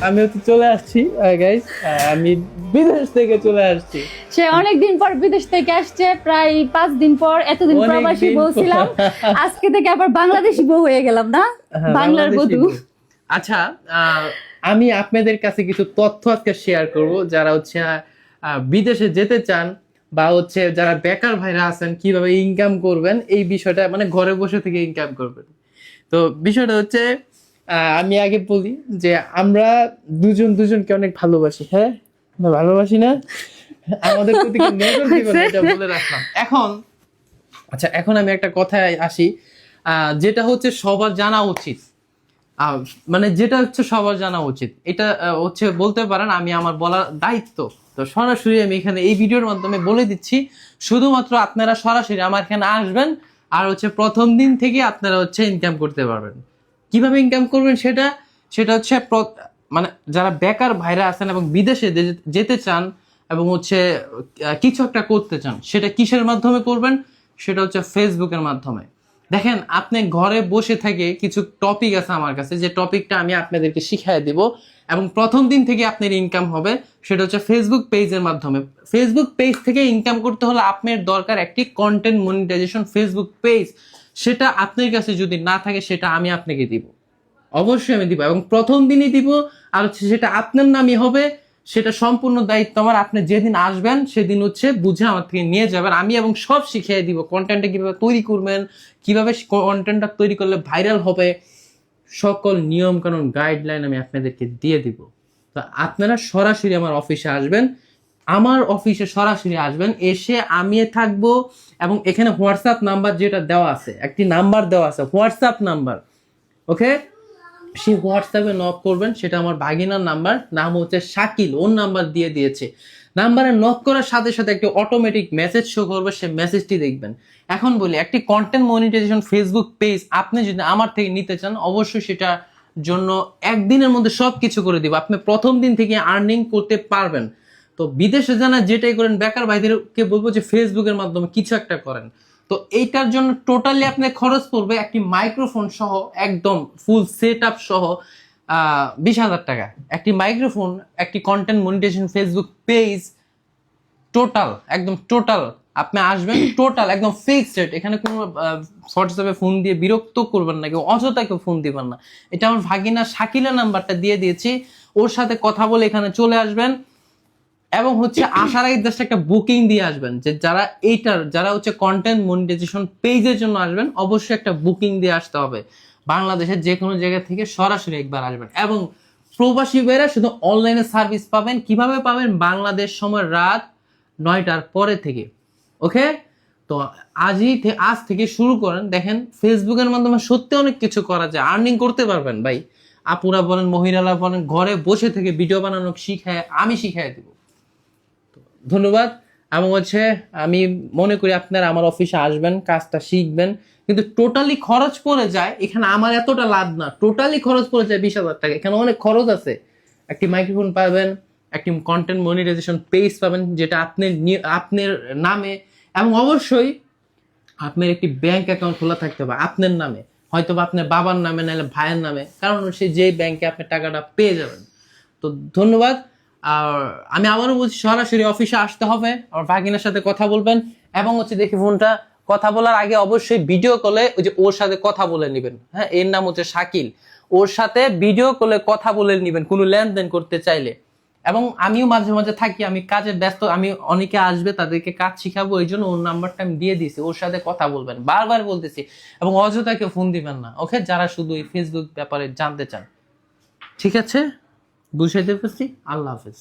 আমিও তো চলে আসছি গাইস, আমি বিদেশ থেকে চলে আসছি। সে অনেকদিন পর বিদেশ থেকে আসছে, প্রায় 5 দিন পর। এতদিন অনেক প্রবাসী দিন বউ পর। ছিলাম, আজকে থেকে আবার বাংলাদেশি বউ হয়ে গেলাম না, হ্যাঁ, বাংলার বাংলাদেশি বধূ। বউ। আচ্ছা, আমি আপনাদের কাছে কিছু তথ্য আজকে শেয়ার করব, যারা হচ্ছে বিদেশে যেতে চান বা হচ্ছে যারা বেকার ভাইরা আছেন কিভাবে ইনকাম করবেন, এই বিষয়টা মানে ঘরে বসে থেকে ইনকাম করবেন। তো বিষয়টা হচ্ছে আমি আগে বলি যে আমরা দুজনকে অনেক ভালোবাসি। হ্যাঁ, না ভালোবাসি না? আমাদের প্রতি কেউ নজর দিবেন না, এটা বলে রাখলাম। আচ্ছা, এখন আমি একটা কথায় আসি, যেটা হচ্ছে সবার জানা উচিত। আহ, মানে যেটা হচ্ছে সবার জানা উচিত, এটা হচ্ছে বলতে পারেন আমি আমার বলার দায়িত্ব। তো সরাসরি আমি এখানে এই ভিডিওর মাধ্যমে বলে দিচ্ছি, শুধুমাত্র আপনারা সরাসরি আমার এখানে আসবেন, আর হচ্ছে প্রথম দিন থেকে আপনারা হচ্ছে ইনকাম করতে পারবেন। কিভাবে ইনকাম করবেন সেটা সেটা হচ্ছে মানে যারা বেকার ভাইরা আছেন এবং বিদেশে যেতে চান এবং হচ্ছে কিছু একটা করতে চান, সেটা কিসের মাধ্যমে করবেন? সেটা হচ্ছে ফেসবুকের মাধ্যমে। দেখেন, আপনি ঘরে বসে থেকে কিছু টপিক আছে আমার কাছে, যে টপিকটা আমি আপনাদেরকে শিখিয়ে দিব এবং প্রথম দিন থেকে আপনার ইনকাম হবে। সেটা হচ্ছে ফেসবুক পেজের মাধ্যমে। ফেসবুক পেজ থেকে ইনকাম করতে হলে আপনার দরকার একটি কন্টেন্ট মনিটাইজেশন ফেসবুক পেজ। সেটা আপনার কাছে যদি না থাকে, সেটা আমি আপনাকে দিব, অবশ্যই আমি দিব, এবং প্রথম দিনই দিব। আর হচ্ছে সেটা আপনার নামই হবে, সেটা সম্পূর্ণ দায়িত্ব আমার। আপনি যেদিন আসবেন সেদিন হচ্ছে বুঝে আমার থেকে নিয়ে যাবেন আমি, এবং সব শিখিয়ে দিব। কন্টেন্টটা কিভাবে তৈরি করবেন, কিভাবে কন্টেন্টটা তৈরি করলে ভাইরাল হবে, সকল নিয়ম কানুন গাইডলাইন আমি আপনাদেরকে দিয়ে দিব। তো আপনারা সরাসরি আমার অফিসে আসবেন, আমার অফিসে সরাসরি আসবেন, এসে আমি থাকবো। এবং এখানে হোয়াটসঅ্যাপ নাম্বার যেটা দেওয়া আছে, একটি নাম্বার দেওয়া আছে, হোয়াটসঅ্যাপ নাম্বার। ওকে, সেই হোয়াটসঅ্যাপে নক করবেন, সেটা আমার ভাগিনার নাম্বার, নাম হচ্ছে শাকিল, ওর নাম্বার দিয়ে দিয়েছে। নাম্বারে নক করার সাথে সাথে একটি অটোমেটিক মেসেজ শো করবে, সেই মেসেজটি দেখবেন। এখন বলি, একটি কন্টেন্ট মনিটাইজেশন ফেসবুক পেজ আপনি যদি আমার থেকে নিতে চান, অবশ্যই সেটার জন্য একদিনের মধ্যে সব কিছু করে দিব। আপনি প্রথম দিন থেকে আর্নিং করতে পারবেন। তো বিদেশে জানা যেটাই করেন, বেকার ভাইদেরকে বলবো যে ফেসবুকের মাধ্যমে কিছু একটা করেন। তো এইটার জন্য টোটালি আপনার খরচ পড়বে একটি মাইক্রোফোন সহ, একদম ফুল সেট আপ সহ 20,000 টাকা। একটি মাইক্রোফোন, একটি content monetization Facebook page, total একদম টোটাল আপনি আসবেন, টোটাল একদম ফিক্সড রেট। এখানে কোনো হোয়াটসঅ্যাপে ফোন দিয়ে বিরক্ত করবেন না, কেউ অযথা কেউ ফোন দিবেন না। এটা আমার ভাগিনা শাকিলের নাম্বারটা দিয়ে দিয়েছি, ওর সাথে কথা বলে এখানে চলে আসবেন। এবং হচ্ছে আসার আগে জাস্ট একটা বুকিং দিয়ে আসবেন, যে যারা হচ্ছে কন্টেন্ট মনিটাইজেশন পেজের জন্য আসবেন, অবশ্যই একটা বুকিং দিয়ে আসতে হবে। বাংলাদেশের যে কোনো জায়গা থেকে সরাসরি একবার আসবেন। এবং প্রবাসী ভাইরা শুধু অনলাইনে সার্ভিস পাবেন। কিভাবে পাবেন? বাংলাদেশ সময় রাত 9টার পরে থেকে। ওকে, তো আজ থেকে শুরু করেন। দেখেন, ফেসবুকের মাধ্যমে সত্যি অনেক কিছু করা যায়, আর্নিং করতে পারবেন ভাই। আপুরা বলেন, মহিলারা বলেন, ঘরে বসে থেকে ভিডিও বানানো আমি শিখাই দিব। ধন্যবাদ। এবং হচ্ছে আমি মনে করি আপনারা আমার অফিসে আসবেন, কাজটা শিখবেন। কিন্তু টোটালি খরচ পড়ে যায় এখানে, আমার এতটা লাভ না। টোটালি খরচ পড়ে যায় 20,000 টাকা। এখানে অনেক খরচ আছে। একটি মাইক্রোফোন পাবেন, একটি কন্টেন্ট মনিটাইজেশন পেজ পাবেন, যেটা আপনার নামে, এবং অবশ্যই আপনার একটি ব্যাংক অ্যাকাউন্ট খোলা থাকতে হবে আপনার নামে, হয়তো বা আপনার বাবার নামে, নাহলে ভাইয়ের নামে, কারণ সে যে ব্যাংকে আপনি টাকাটা পেয়ে যাবেন। তো ধন্যবাদ। আর আমি আবারও বলছি, সরাসরি অফিসে আসতে হবে, আমার ভাগিনার সাথে কথা বলবেন। এবং হচ্ছে দেখি ফোনটা, কথা বলার আগে অবশ্যই ভিডিও কলে ওই যে ওর সাথে কথা বলে নেবেন। হ্যাঁ, এর নাম হচ্ছে শাকিল, ওর সাথে ভিডিও কলে কথা বলে নেবেন কোনো লেনদেন করতে চাইলে। এবং আমিও মাঝে মাঝে থাকি, আমি কাজে ব্যস্ত, আমি অনেকে আসবে তাদেরকে কাজ শিখাবো, এই জন্য ওর নাম্বারটা আমি দিয়ে দিয়েছি, ওর সাথে কথা বলবেন, বারবার বলতেছি। এবং অযথা কেউ ফোন দিবেন না, ওকে, যারা শুধু এই ফেসবুক ব্যাপারে জানতে চান। ঠিক আছে, বুঝাইতে পারছি। আল্লাহ হাফেজ।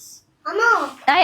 তাই